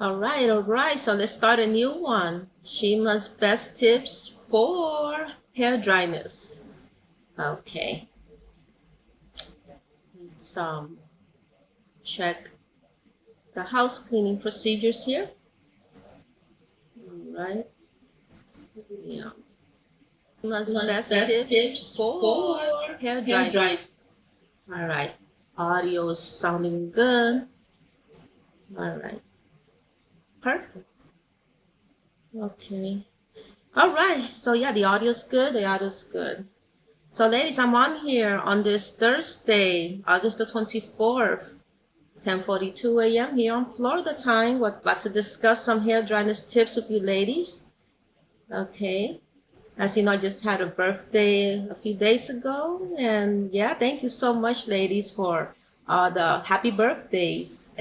All right. So let's start a new one. Shima's best tips for hair dryness. Okay. Let's check the house cleaning procedures here. All right. Yeah. Shima's best tips for hair dryness. All right. Audio is sounding good. All right. Perfect. Okay. All right. So yeah, the audio's good. The audio's good. So ladies, I'm on here on this Thursday, August the 24th, 10:42 a.m. here on Florida time. We're about to discuss some hair dryness tips with you ladies. Okay. As you know, I just had a birthday a few days ago. And yeah, thank you so much, ladies, for all the happy birthdays.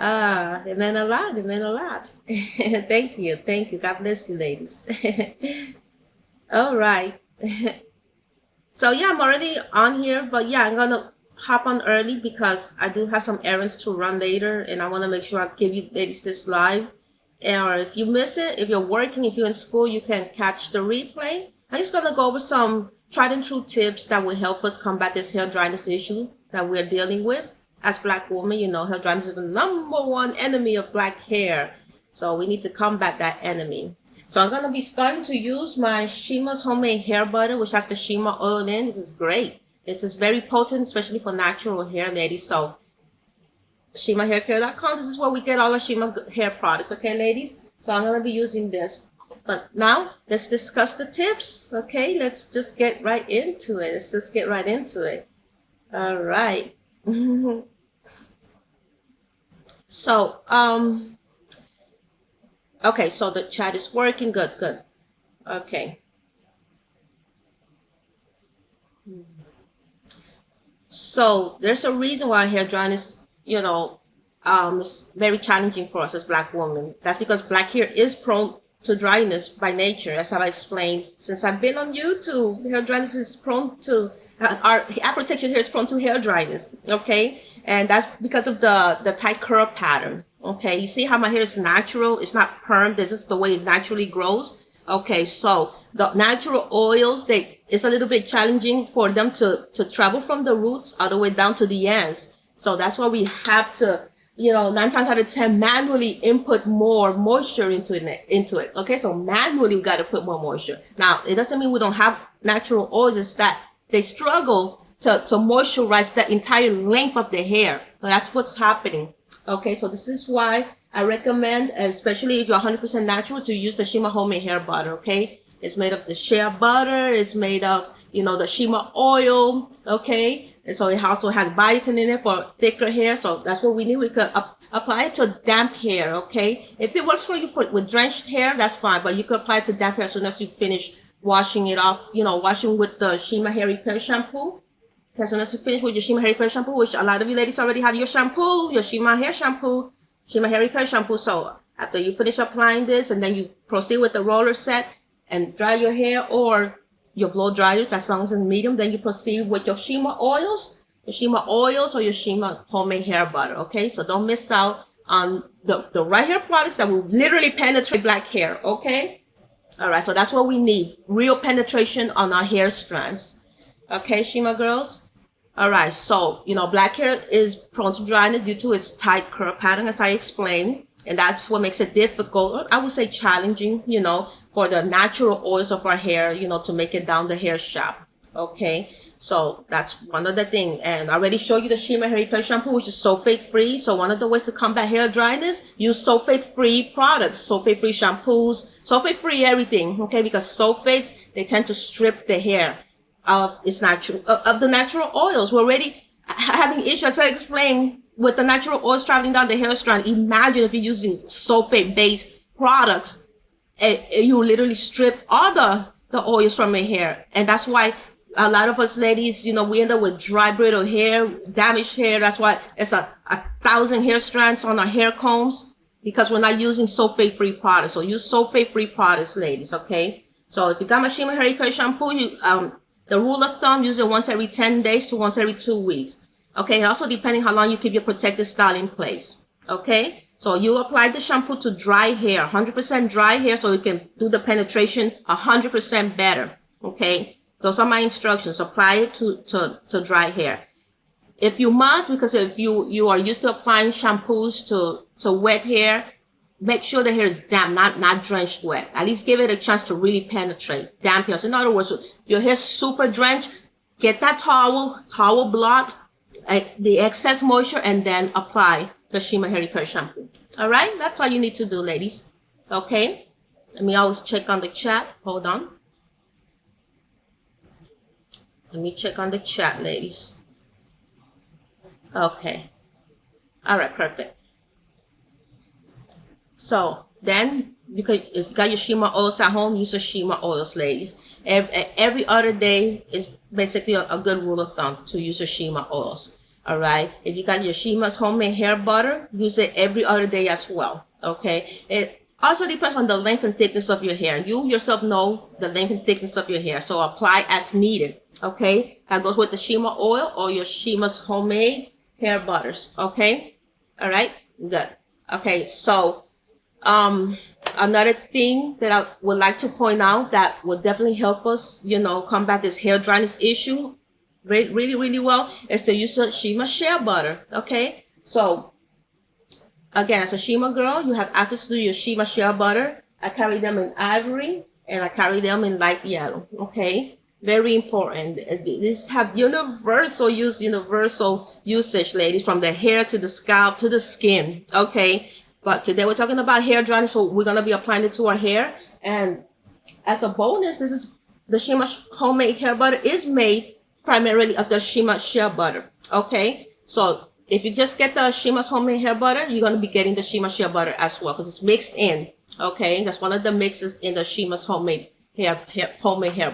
It meant a lot. It meant a lot. Thank you. Thank you. God bless you, ladies. All right. So yeah, I'm already on here, but yeah, I'm gonna hop on early because I do have some errands to run later, and I want to make sure I give you ladies this live. Or if you miss it, if you're working, if you're in school, you can catch the replay. I'm just gonna go over some tried and true tips that will help us combat this hair dryness issue that we're dealing with. As Black women, you know, hair dryness is the #1 enemy of black hair. So we need to combat that enemy. So I'm going to be starting to use my Shima's homemade hair butter, which has the Shima oil in. This is great. This is very potent, especially for natural hair, ladies. So ShimaHairCare.com, this is where we get all our Shima hair products, okay, ladies? So I'm going to be using this. But now, let's discuss the tips, okay? Let's just get right into it. Let's just get right into it. All right. So, okay, so the chat is working. Good, good. Okay. So there's a reason why hair dryness, is very challenging for us as black women. That's because black hair is prone to dryness by nature. As I've explained since I've been on YouTube. Hair dryness is prone to our Afro textured hair is prone to hair dryness. Okay, and that's because of the tight curl pattern. Okay, you see how my hair is natural? It's not permed. This is the way it naturally grows. Okay, so the natural oils, it's a little bit challenging for them to travel from the roots all the way down to the ends. So that's why we have to, 9 times out of 10 manually input more moisture into it. Okay, so manually we got to put more moisture. Now, it doesn't mean we don't have natural oils. It's that they struggle to moisturize the entire length of the hair. So that's what's happening. Okay, so this is why I recommend, especially if you're 100% natural, to use the Shima homemade hair butter, okay? It's made of the shea butter. It's made of, the Shima oil, okay? And so it also has biotin in it for thicker hair. So that's what we need. We could apply it to damp hair, okay? If it works for you with drenched hair, that's fine. But you could apply it to damp hair as soon as you finish washing it off, washing with the Shima Hair Repair shampoo. Okay, so as you finish with your Shima Hair Repair shampoo, which a lot of you ladies already have your shampoo, your Shima hair shampoo, Shima Hair Repair shampoo. So after you finish applying this, and then you proceed with the roller set and dry your hair, or your blow dryers, as long as it's medium, then you proceed with your Shima oils or your Shima homemade hair butter. Okay, so don't miss out on the right hair products that will literally penetrate black hair. Okay, all right, so that's what we need, real penetration on our hair strands. Okay, Shima girls. All right, so, black hair is prone to dryness due to its tight curl pattern, as I explained. And that's what makes it difficult, I would say challenging, for the natural oils of our hair, to make it down the hair shaft. Okay, so that's one of the things. And I already showed you the Shima Hair Repair shampoo, which is sulfate-free. So one of the ways to combat hair dryness, use sulfate-free products, sulfate-free shampoos, sulfate-free everything, okay? Because sulfates, they tend to strip the hair of its natural of the natural oils. We're already having issues, as I explained, with the natural oils traveling down the hair strand. Imagine if you're using sulfate-based products, you literally strip all the oils from your hair. And that's why a lot of us ladies, we end up with dry, brittle hair, damaged hair. That's why it's a 1,000 hair strands on our hair combs, because we're not using sulfate-free products. So use sulfate-free products, ladies, okay? So if you got my Shima Hair Repair shampoo, the rule of thumb, use it once every 10 days to once every 2 weeks. Okay, and also depending how long you keep your protective style in place. Okay, So you apply the shampoo to dry hair, 100% dry hair, so you can do the penetration 100% better. Okay, those are my instructions. Apply it to dry hair. If you must, because if you are used to applying shampoos to wet hair, make sure the hair is damp, not drenched wet. At least give it a chance to really penetrate. Damp hair. So in other words, your hair's super drenched, get that towel blot the excess moisture, and then apply the Shima Hair Repair shampoo. All right, that's all you need to do, ladies. Okay, let me always check on the chat. Hold on. Let me check on the chat, ladies. Okay. All right, perfect. So then, because if you got your Shima oils at home, use the Shima oils, ladies. Every other day is basically a good rule of thumb to use the Shima oils. All right. If you got your Shima's homemade hair butter, use it every other day as well. Okay. It also depends on the length and thickness of your hair. You yourself know the length and thickness of your hair, so apply as needed. Okay. That goes with the Shima oil or your Shima's homemade hair butters. Okay. All right. Good. Okay. So another thing that I would like to point out that will definitely help us, combat this hair dryness issue really, really well is to use a Shima shea butter. Okay. So again, as a Shima girl, you have access to your Shima shea butter. I carry them in ivory and I carry them in light yellow. Okay. Very important. These have universal usage, ladies, from the hair to the scalp to the skin. Okay. But today we're talking about hair dryness, so we're going to be applying it to our hair. And as a bonus, this is the Shima homemade hair butter is made primarily of the Shima shea butter. Okay, so if you just get the Shima's homemade hair butter, you're going to be getting the Shima shea butter as well because it's mixed in. Okay, that's one of the mixes in the Shima's homemade hair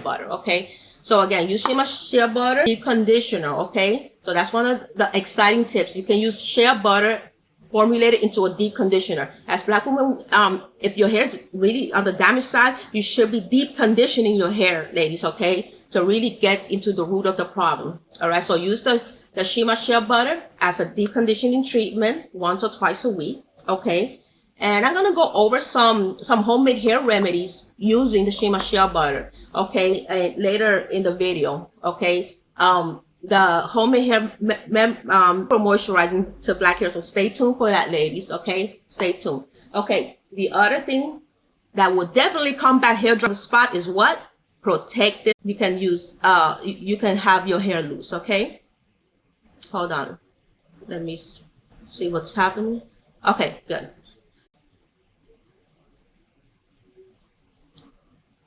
butter. Okay, so again, use Shima shea butter deep conditioner. Okay, so that's one of the exciting tips. You can use shea butter formulated into a deep conditioner. As Black women, if your hair is really on the damaged side, you should be deep conditioning your hair, ladies, okay, to really get into the root of the problem. All right, so use the Shima shea butter as a deep conditioning treatment once or twice a week, okay? And I'm gonna go over some homemade hair remedies using the Shima shea butter, okay, later in the video, okay? The homemade hair for moisturizing to black hair. So stay tuned for that, ladies. Okay, stay tuned. Okay, the other thing that will definitely combat hair dryness spot is what? Protect it. You can use you can have your hair loose. Okay, hold on. Let me see what's happening. Okay, good.